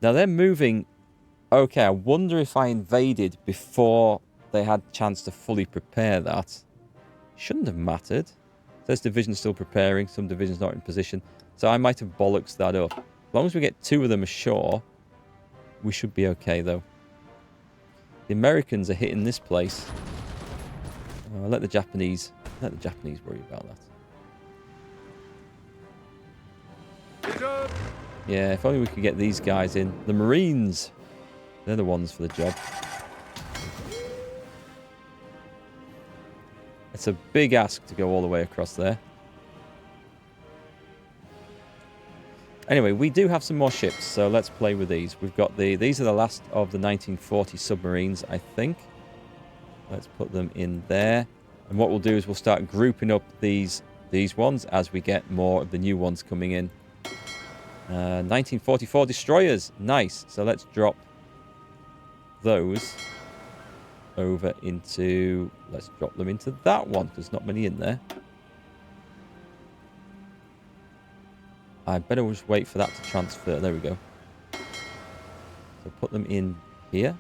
Now they're moving. Okay, I wonder if I invaded before they had a chance to fully prepare that. Shouldn't have mattered. This division's still preparing. Some division's not in position. So I might have bollocks that up. As long as we get 2 of them ashore, we should be okay, though. The Americans are hitting this place. Let the Japanese worry about that. Yeah, if only we could get these guys in. The Marines, they're the ones for the job. It's a big ask to go all the way across there. Anyway, we do have some more ships, so let's play with these. We've got these are the last of the 1940 submarines, I think. Let's put them in there. And what we'll do is we'll start grouping up these ones as we get more of the new ones coming in. 1944 destroyers. Nice. So let's drop those over into... Let's drop them into that one, because there's not many in there. I better just wait for that to transfer. There we go. So put them in here.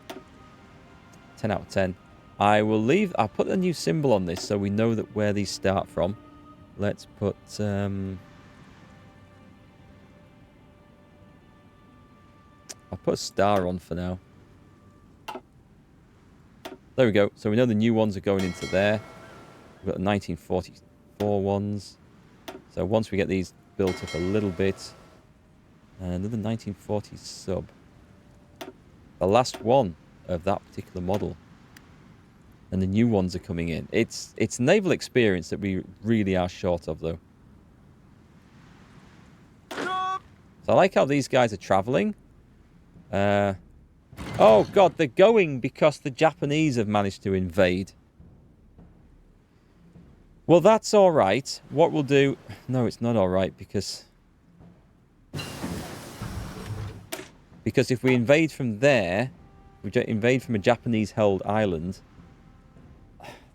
10 out of 10. I'll put a new symbol on this so we know that where these start from. Let's put... I'll put a star on for now. There we go. So we know the new ones are going into there. We've got the 1944 ones. So once we get these built up a little bit. Another 1940s sub. The last one of that particular model. And the new ones are coming in. It's naval experience that we really are short of, though. So I like how these guys are traveling. Oh, God, they're going because the Japanese have managed to invade. Well, that's all right. What we'll do... No, it's not all right, because if we invade from there, we invade from a Japanese-held island,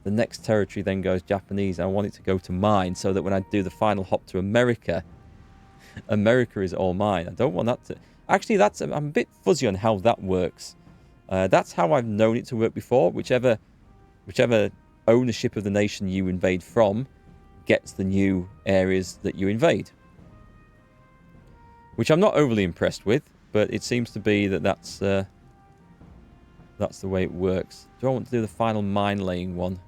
the next territory then goes Japanese. I want it to go to mine so that when I do the final hop to America, America is all mine. I don't want that to... Actually, I'm a bit fuzzy on how that works. That's how I've known it to work before. Whichever ownership of the nation you invade from gets the new areas that you invade. Which I'm not overly impressed with, but it seems to be that's the way it works. Do I want to do the final mine laying one?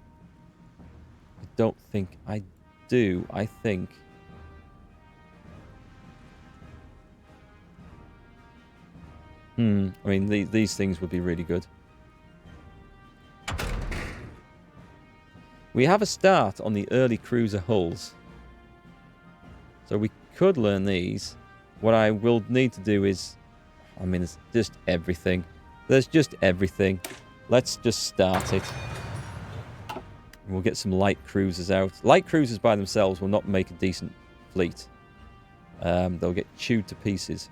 I don't think I do. I think... I mean, these things would be really good. We have a start on the early cruiser hulls. So we could learn these. What I will need to do is... I mean, it's just everything. There's just everything. Let's just start it. We'll get some light cruisers out. Light cruisers by themselves will not make a decent fleet. They'll get chewed to pieces.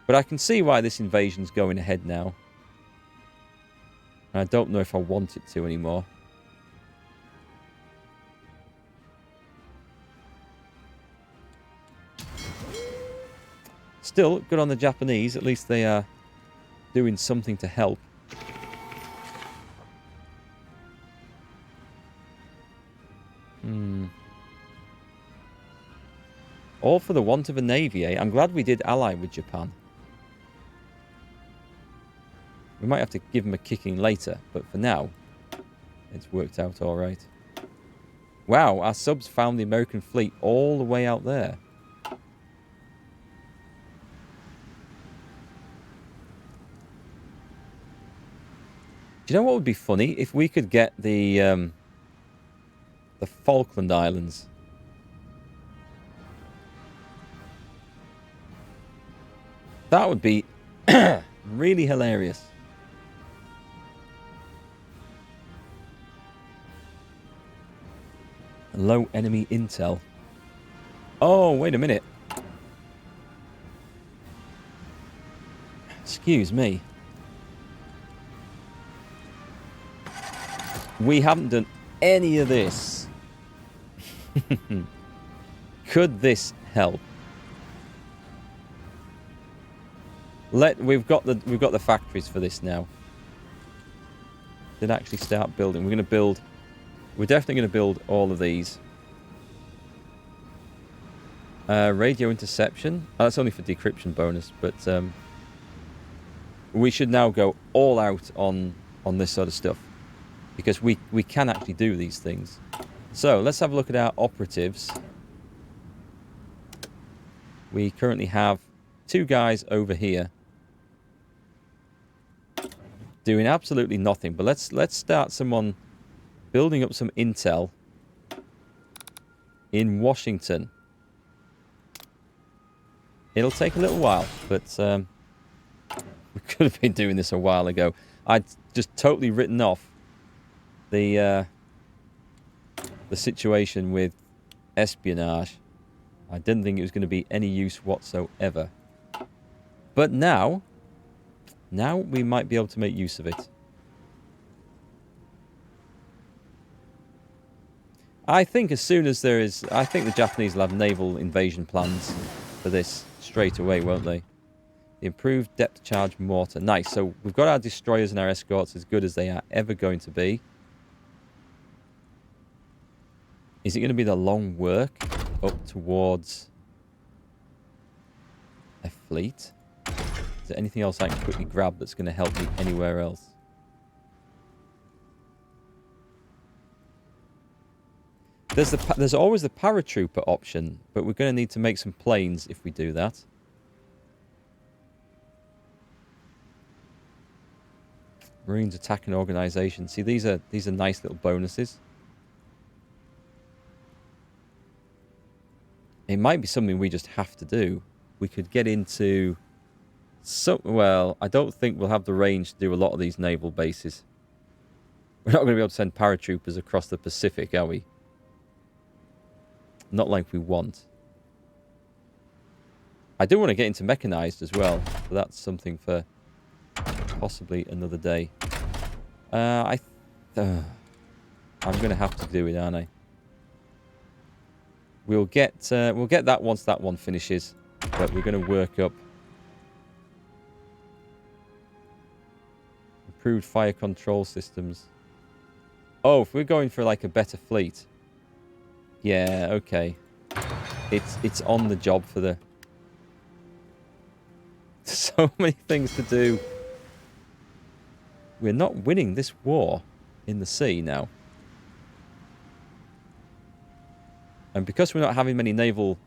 But I can see why this invasion's going ahead now. And I don't know if I want it to anymore. Still, good on the Japanese. At least they are doing something to help. All for the want of a navy, eh? I'm glad we did ally with Japan. We might have to give them a kicking later, but for now, it's worked out all right. Wow, our subs found the American fleet all the way out there. Do you know what would be funny? If we could get the Falkland Islands. That would be really hilarious. Low enemy intel. Oh, wait a minute. Excuse me. We haven't done any of this. Could this help? We've got the factories for this now. Did actually start building. We're definitely going to build all of these. Radio interception. Oh, that's only for decryption bonus, but we should now go all out on this sort of stuff because we can actually do these things. So let's have a look at our operatives. We currently have 2 guys over here doing absolutely nothing. But let's start someone building up some intel in Washington. It'll take a little while, but we could have been doing this a while ago. I'd just totally written off the situation with espionage. I didn't think it was going to be any use whatsoever. But now we might be able to make use of it. I think as soon as I think the Japanese will have naval invasion plans for this straight away, won't they? The improved depth charge mortar. Nice. So we've got our destroyers and our escorts as good as they are ever going to be. Is it going to be the long work up towards a fleet? Is there anything else I can quickly grab that's going to help me anywhere else? There's always the paratrooper option, but we're going to need to make some planes if we do that. Marines attacking organization. See, these are nice little bonuses. It might be something we just have to do. We could get into well, I don't think we'll have the range to do a lot of these naval bases. We're not going to be able to send paratroopers across the Pacific, are we? Not like we want. I do want to get into mechanized as well, but that's something for possibly another day. I'm going to have to do it, aren't I? We'll get that once that one finishes, but we're going to work up improved fire control systems. Oh, if we're going for like a better fleet. Yeah, okay. It's on the job for the... So many things to do. We're not winning this war in the sea now. And because we're not having many naval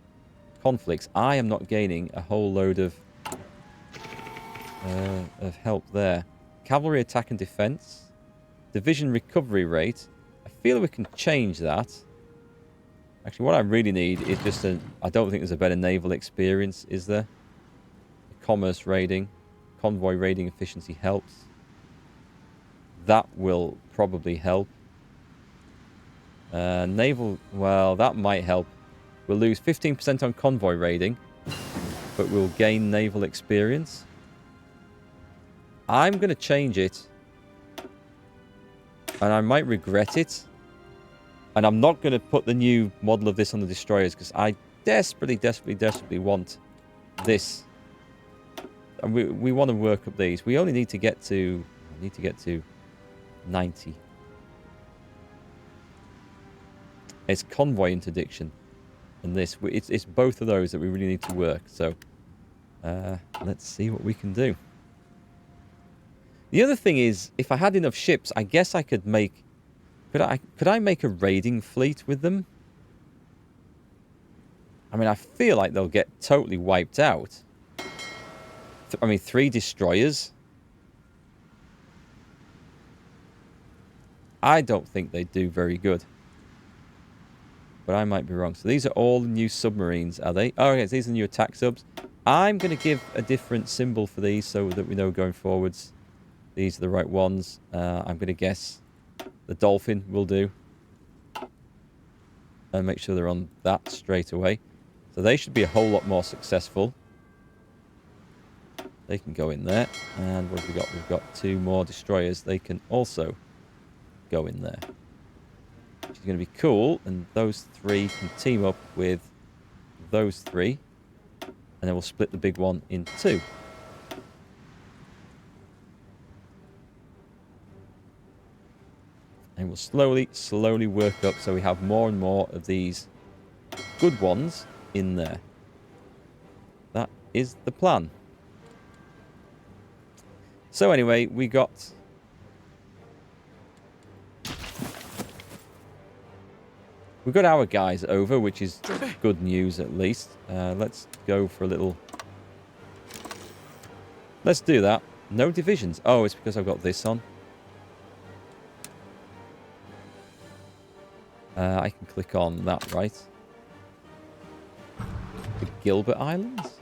conflicts, I am not gaining a whole load of help there. Cavalry attack and defense. Division recovery rate. I feel we can change that. Actually, what I really need is just I don't think there's a better naval experience, is there? Commerce raiding. Convoy raiding efficiency helps. That will probably help. Naval, well, that might help. We'll lose 15% on convoy raiding, but we'll gain naval experience. I'm going to change it, and I might regret it. And I'm not going to put the new model of this on the destroyers because I desperately want this. And we want to work up these. We only need to get to 90. It's convoy interdiction, and this. It's both of those that we really need to work. So let's see what we can do. The other thing is, if I had enough ships, I guess I could make... Could I make a raiding fleet with them? I mean, I feel like they'll get totally wiped out. I mean, 3 destroyers? I don't think they do very good. But I might be wrong. So these are all new submarines, are they? Oh, okay, so these are new attack subs. I'm going to give a different symbol for these so that we know going forwards these are the right ones. I'm going to guess the dolphin will do. And make sure they're on that straight away. So they should be a whole lot more successful. They can go in there. And what have we got? We've got 2 more destroyers. They can also go in there. Which is going to be cool. And those 3 can team up with those 3. And then we'll split the big one in 2. And we'll slowly work up so we have more and more of these good ones in there. That is the plan. So anyway, we got... we got our guys over, which is good news at least. Let's go for a little... let's do that. No divisions. Oh, it's because I've got this on. I can click on that, right? The Gilbert Islands?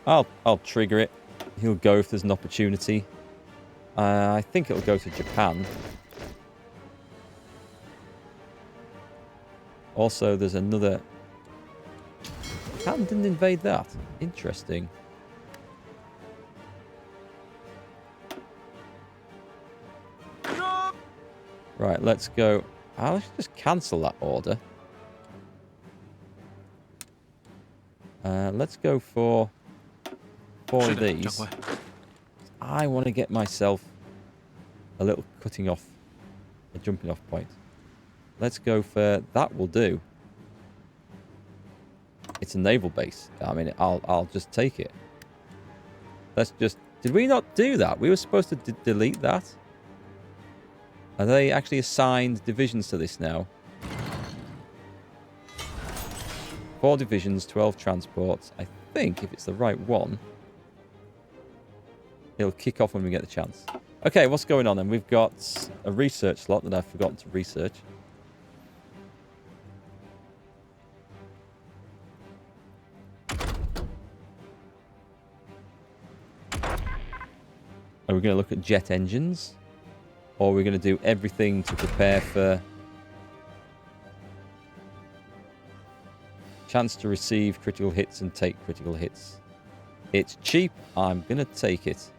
I'll trigger it. He'll go if there's an opportunity. I think it'll go to Japan. Also, there's another... Japan didn't invade that. Interesting. Right, let's go. I'll just cancel that order. Let's go for of these. I want to get myself a little cutting off, a jumping off point. Let's go for that. Will do. It's a naval base. I mean, I'll just take it. Let's just... did we not do that? We were supposed to delete that. Are they actually assigned divisions to this now? 4 divisions, 12 transports. I think if it's the right one, it'll kick off when we get the chance. Okay, what's going on then? We've got a research slot that I've forgotten to research. Are we going to look at jet engines? Or are we going to do everything to prepare for chance to receive critical hits and take critical hits? It's cheap. I'm going to take it.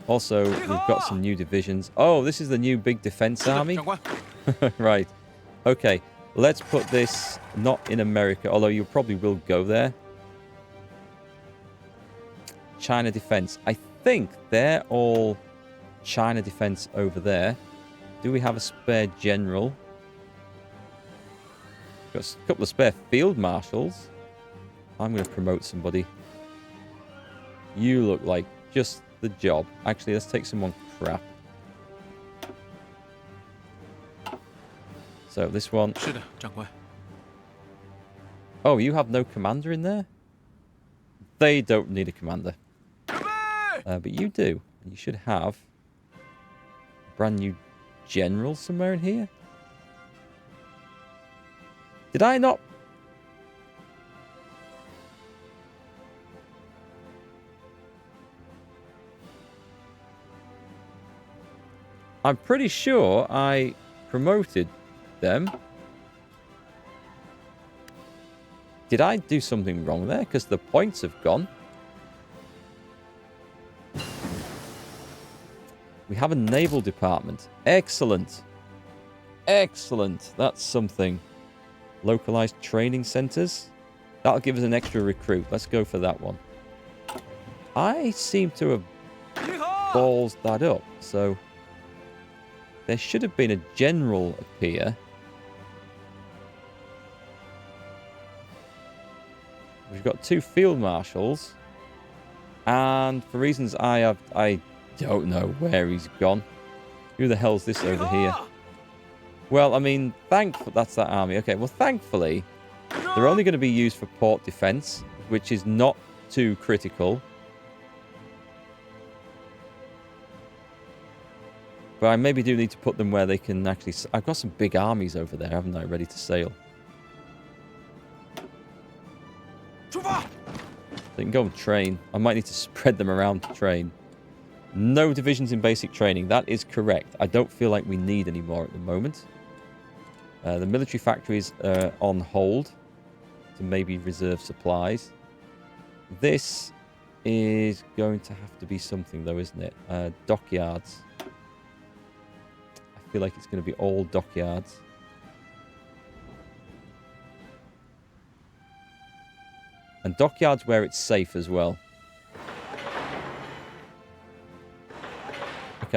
Also, we've got some new divisions. Oh, this is the new big defense army. Right. Okay. Let's put this not in America, although you probably will go there. China defense. I think they're all China defense over there. Do we have a spare general? Got a couple of spare field marshals. I'm going to promote somebody. You look like just the job. Actually, let's take someone crap. So this one. Oh, you have no commander in there? They don't need a commander. But you do. You should have a brand new general somewhere in here. Did I not? I'm pretty sure I promoted them. Did I do something wrong there? Because the points have gone. We have a naval department. Excellent. Excellent. That's something. Localized training centers. That'll give us an extra recruit. Let's go for that one. I seem to have ballsed that up. So there should have been a general appear. We've got 2 field marshals. And for reasons I don't know where he's gone. Who the hell's this over here? Well, I mean, that's that army. Okay, well, thankfully, they're only going to be used for port defense, which is not too critical. But I maybe do need to put them where they can actually... I've got some big armies over there, haven't I, ready to sail. They can go and train. I might need to spread them around to train. No divisions in basic training. That is correct. I don't feel like we need any more at the moment. The military factories are on hold to maybe reserve supplies. This is going to have to be something, though, isn't it? Dockyards. I feel like it's going to be all dockyards. And dockyards where it's safe as well.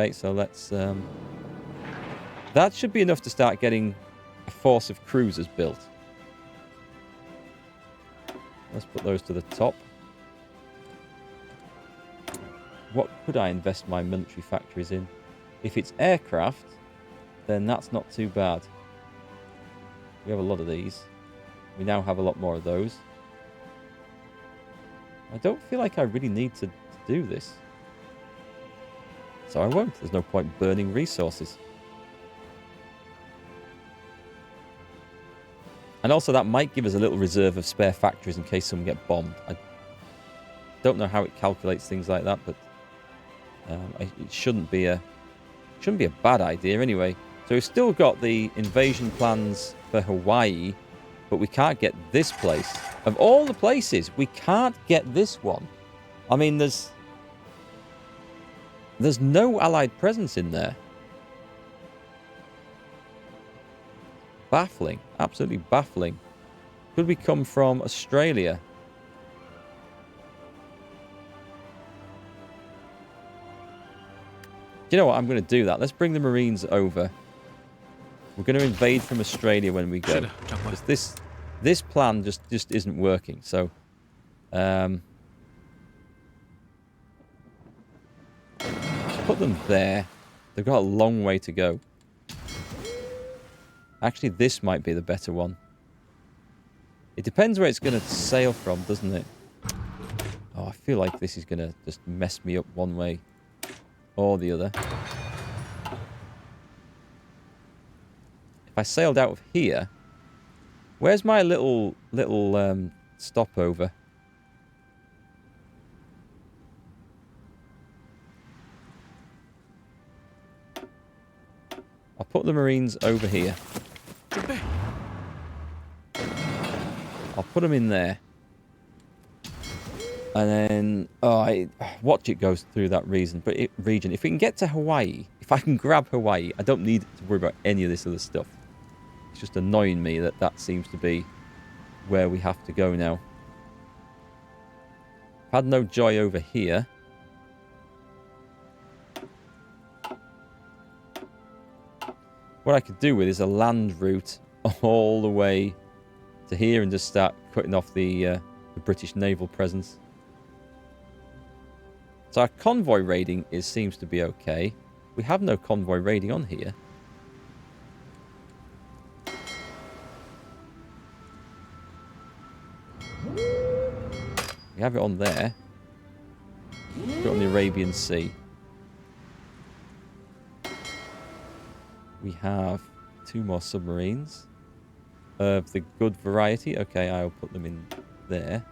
Okay, so let's... that should be enough to start getting a force of cruisers built. Let's put those to the top. What could I invest my military factories in? If it's aircraft, then that's not too bad. We have a lot of these. We now have a lot more of those. I don't feel like I really need to do this. So I won't. There's no point burning resources. And also that might give us a little reserve of spare factories in case some get bombed. I don't know how it calculates things like that, but it shouldn't be a bad idea anyway. So we've still got the invasion plans for Hawaii, but we can't get this place. Of all the places, we can't get this one. I mean, there's no Allied presence in there. Baffling. Absolutely baffling. Could we come from Australia? Do you know what? I'm going to do that. Let's bring the Marines over. We're going to invade from Australia when we go. Because this plan just isn't working. So, let's put them there. They've got a long way to go. Actually, this might be the better one. It depends where it's going to sail from, doesn't it? Oh, I feel like this is going to just mess me up one way or the other. If I sailed out of here, where's my little stopover? I'll put the Marines over here. I'll put them in there. And then, watch it goes through that region. But region, if we can get to Hawaii, if I can grab Hawaii, I don't need to worry about any of this other stuff. It's just annoying me that seems to be where we have to go now. I've had no joy over here. What I could do with is a land route all the way to here and just start cutting off the British naval presence. So our convoy raiding seems to be okay. We have no convoy raiding on here. We have it on there. Put it on the Arabian Sea. We have 2 more submarines of the good variety. Okay, I'll put them in there.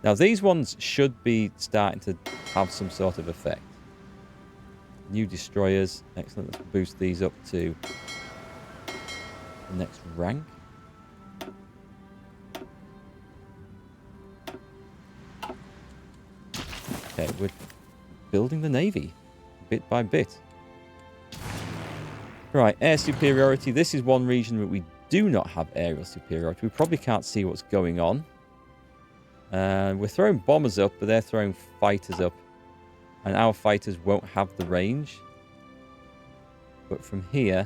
Now, these ones should be starting to have some sort of effect. New destroyers. Excellent. Let's boost these up to the next rank. Okay, we're building the Navy bit by bit. Right, air superiority. This is one region where we do not have aerial superiority. We probably can't see what's going on. We're throwing bombers up, but they're throwing fighters up. And our fighters won't have the range. But from here...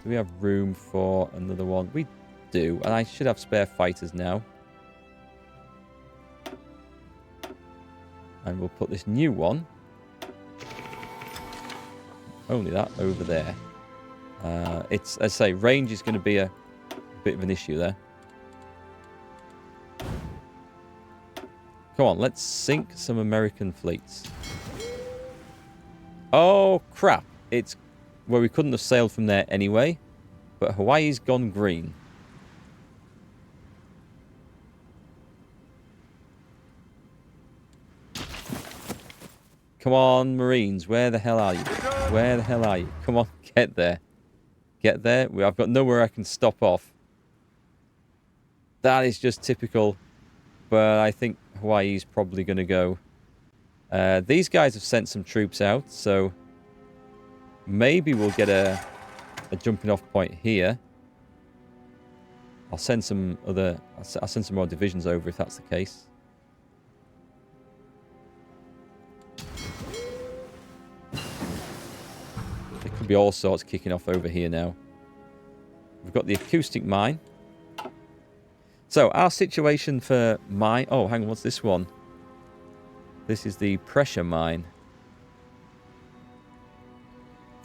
do we have room for another one? We do, and I should have spare fighters now. And we'll put this new one, only that, over there. It's, as I say, range is going to be a bit of an issue there. Come on, let's sink some American fleets. Oh, crap. It's where we couldn't have sailed from there anyway, but Hawaii's gone green. Come on, Marines. Where the hell are you? Where the hell are you? Come on, get there. Get there. I've got nowhere I can stop off. That is just typical. But I think Hawaii's probably going to go. These guys have sent some troops out, so maybe we'll get a jumping off point here. I'll send some other... I'll send some more divisions over if that's the case. There could be all sorts kicking off over here now. We've got the acoustic mine. So, our situation for mine... Oh, hang on, what's this one? This is the pressure mine.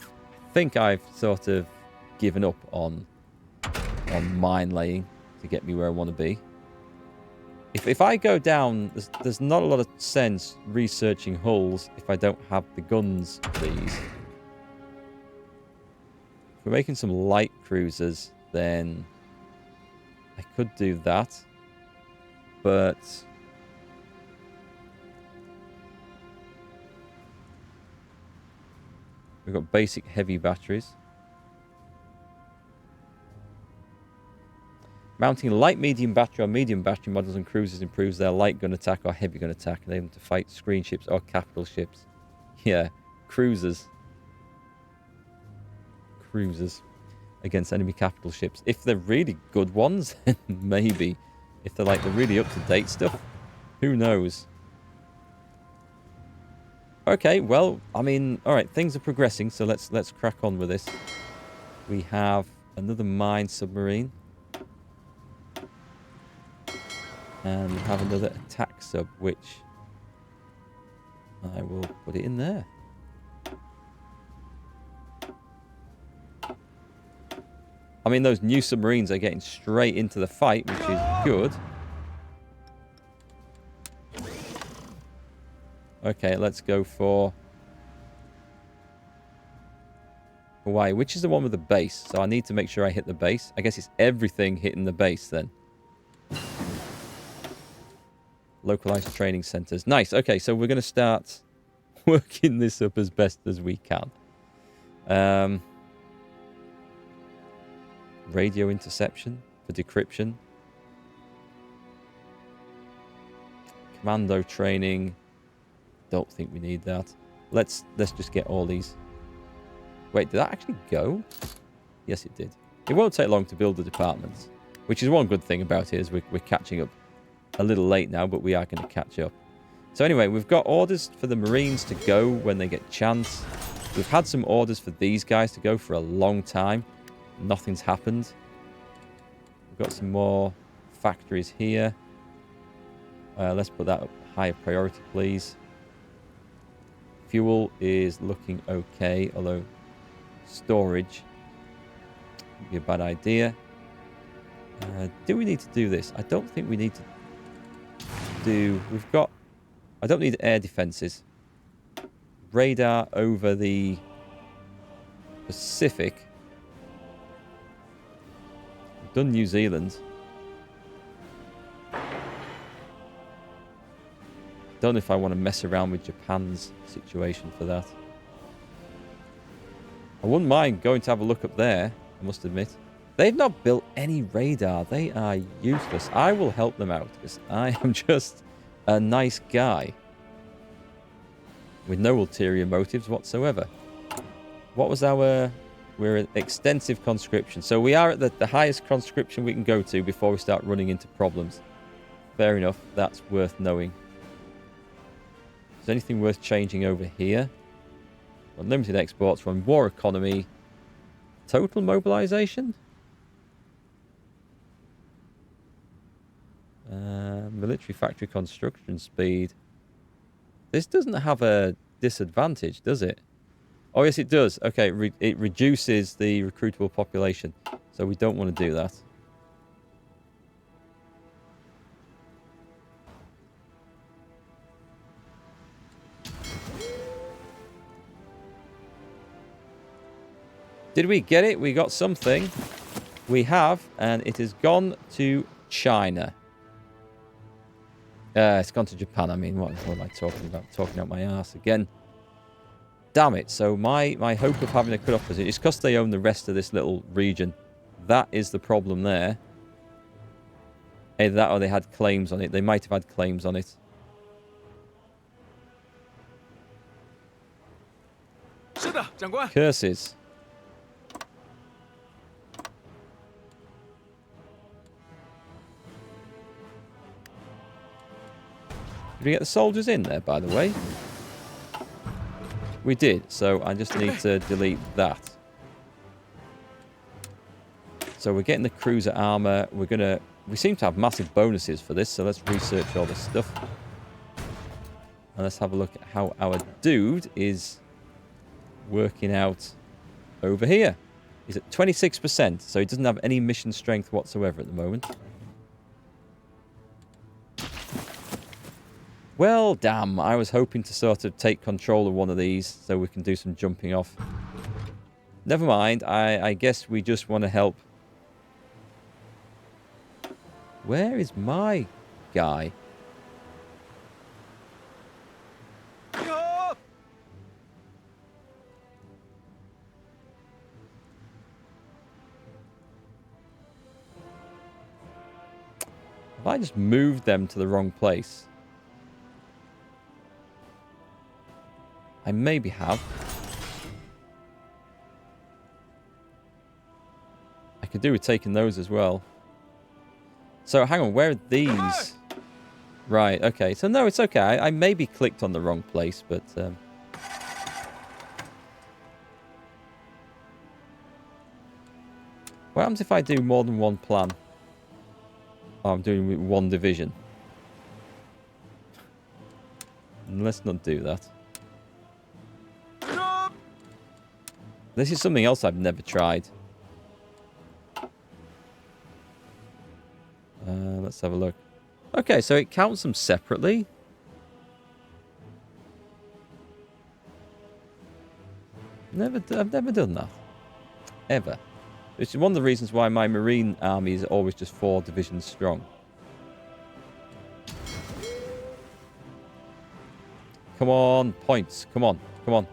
I think I've sort of given up on mine laying to get me where I want to be. If I go down, there's not a lot of sense researching hulls if I don't have the guns for these. If we're making some light cruisers, then I could do that. But we've got basic heavy batteries. Mounting light medium battery or medium battery models and cruisers improves their light gun attack or heavy gun attack, enabling them to fight screen ships or capital ships. Yeah, cruisers. Cruisers against enemy capital ships. If they're really good ones, then maybe. If they're like the really up-to-date stuff, who knows? Okay, well, I mean, all right, things are progressing, so let's crack on with this. We have another mine submarine. And we have another attack sub, which I will put it in there. I mean, those new submarines are getting straight into the fight, which is good. Okay, let's go for Hawaii, which is the one with the base. So I need to make sure I hit the base. I guess it's everything hitting the base then. Localized training centers. Nice. Okay, so we're going to start working this up as best as we can. Radio interception for decryption. Commando training. Don't think we need that. Let's just get all these. Wait, did that actually go? Yes, it did. It won't take long to build the departments, which is one good thing about it is we're catching up. A little late now, but we are going to catch up. So anyway, we've got orders for the Marines to go when they get chance. We've had some orders for these guys to go for a long time. Nothing's happened. We've got some more factories here. Let's put that up higher priority, please. Fuel is looking okay, although storage would be a bad idea. Do we need to do this? I don't think we need to do... We've got... I don't need air defenses. Radar over the Pacific. We've done New Zealand. Don't know if I want to mess around with Japan's situation for that. I wouldn't mind going to have a look up there, I must admit. They've not built any radar. They are useless. I will help them out because I am just a nice guy with no ulterior motives whatsoever. What was our... We're at extensive conscription. So we are at the highest conscription we can go to before we start running into problems. Fair enough. That's worth knowing. Is there anything worth changing over here? Unlimited exports from war economy. Total mobilization? Military factory construction speed. This doesn't have a disadvantage, does it? Oh, yes, it does. Okay, it reduces the recruitable population. So we don't want to do that. Did we get it? We got something. We have, and it has gone to China. It's gone to Japan. I mean, what am I talking about? Talking out my ass again. Damn it. So my hope of having a cut-off position is because they own the rest of this little region. That is the problem there. Either that or they had claims on it. They might have had claims on it. Curses. Did we get the soldiers in there, by the way? We did, so I just need to delete that. So we're getting the cruiser armor. We seem to have massive bonuses for this, so let's research all this stuff. And let's have a look at how our dude is working out over here. He's at 26%, so he doesn't have any mission strength whatsoever at the moment. Well, damn, I was hoping to sort of take control of one of these so we can do some jumping off. Never mind, I guess we just want to help. Where is my guy? Have I just moved them to the wrong place? I maybe have. I could do with taking those as well. So, hang on, where are these? Right, okay. So, no, it's okay. I maybe clicked on the wrong place, but... What happens if I do more than one plan? Oh, I'm doing one division. Let's not do that. This is something else I've never tried. Let's have a look. Okay, so it counts them separately. I've never done that. Ever. Which is one of the reasons why my Marine army is always just 4 divisions strong. Come on, points. Come on, come on.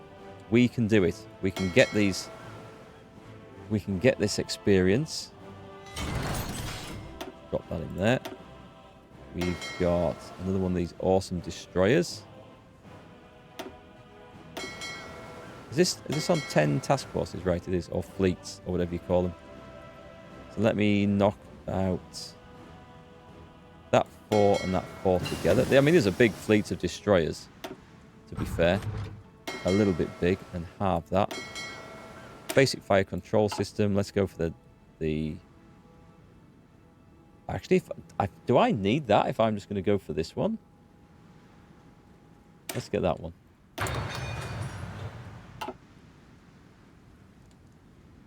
We can do it. We can get these. We can get this experience. Drop that in there. We've got another one of these awesome destroyers. Is this on 10 task forces? Right, it is. Or fleets, or whatever you call them. So let me knock out that 4 and that 4 together. I mean, these are big fleets of destroyers, to be fair. A little bit big, and halve that. Basic fire control system. Let's go for the... Actually, do I need that if I'm just going to go for this one? Let's get that one.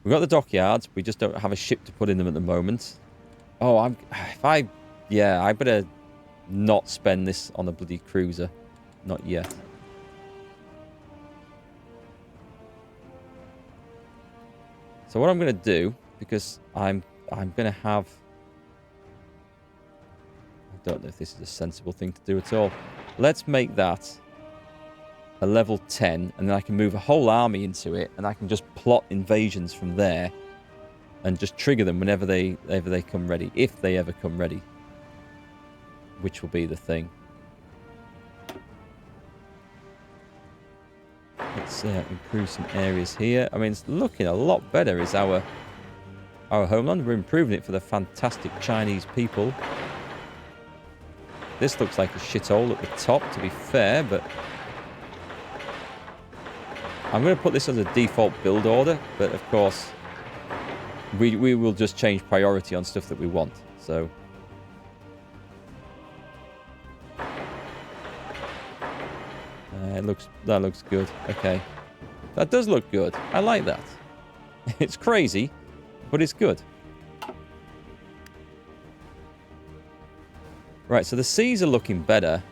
We've got the dockyards. We just don't have a ship to put in them at the moment. Oh, I better not spend this on a bloody cruiser. Not yet. So what I'm going to do, because I'm going to have... I don't know if this is a sensible thing to do at all. Let's make that a level 10, and then I can move a whole army into it, and I can just plot invasions from there and just trigger them whenever they come ready, if they ever come ready, which will be the thing. Let's improve some areas here. I mean, it's looking a lot better is our homeland. We're improving it for the fantastic Chinese people. This looks like a shithole at the top, to be fair, but I'm going to put this as a default build order, but of course we will just change priority on stuff that we want. So that looks good. Okay, that does look good. I like that. It's crazy, but it's good. Right, so the seas are looking better.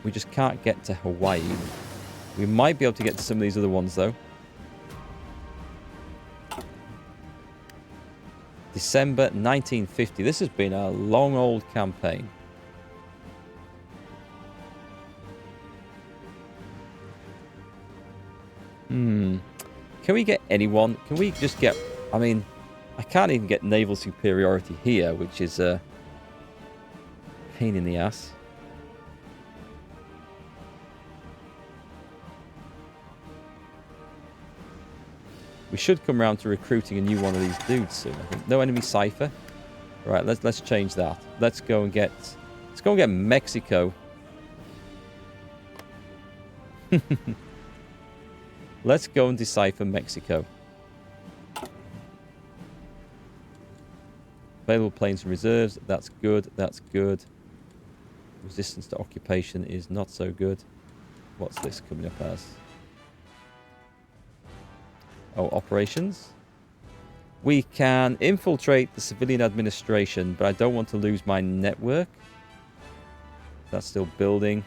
We just can't get to Hawaii. We might be able to get to some of these other ones, though. December 1950. This has been a long old campaign. Can we get anyone? Can we just get... I mean, I can't even get naval superiority here, which is a pain in the ass. We should come around to recruiting a new one of these dudes soon, I think. No enemy cipher. Right, let's change that. Let's go and get Mexico Let's go and decipher Mexico. Available planes and reserves. That's good. That's good. Resistance to occupation is not so good. What's this coming up as? Oh, operations. We can infiltrate the civilian administration, but I don't want to lose my network. That's still building.